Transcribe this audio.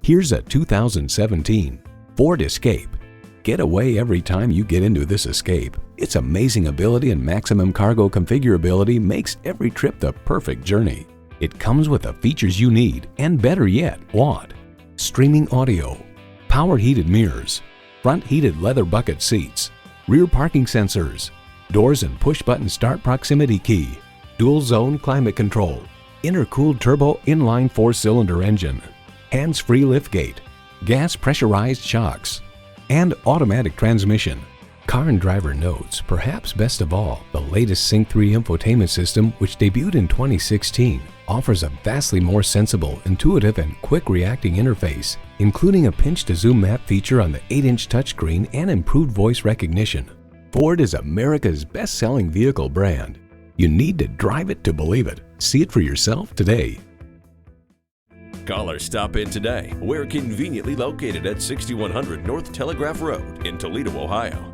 Here's a 2017 Ford Escape. Get away every time you get into this Escape. Its amazing ability and maximum cargo configurability makes every trip the perfect journey. It comes with the features you need and, better yet, want. Streaming audio, power heated mirrors, front heated leather bucket seats, rear parking sensors, doors and push-button start proximity key, dual zone climate control, intercooled turbo inline 4-cylinder engine, hands-free liftgate, gas pressurized shocks, and automatic transmission. Car and Driver notes, perhaps best of all, the latest Sync 3 infotainment system, which debuted in 2016, offers a vastly more sensible, intuitive, and quick-reacting interface, including a pinch-to-zoom map feature on the 8-inch touchscreen and improved voice recognition. Ford is America's best-selling vehicle brand. You need to drive it to believe it. See it for yourself today. Call or stop in today. We're conveniently located at 6100 North Telegraph Road in Toledo, Ohio.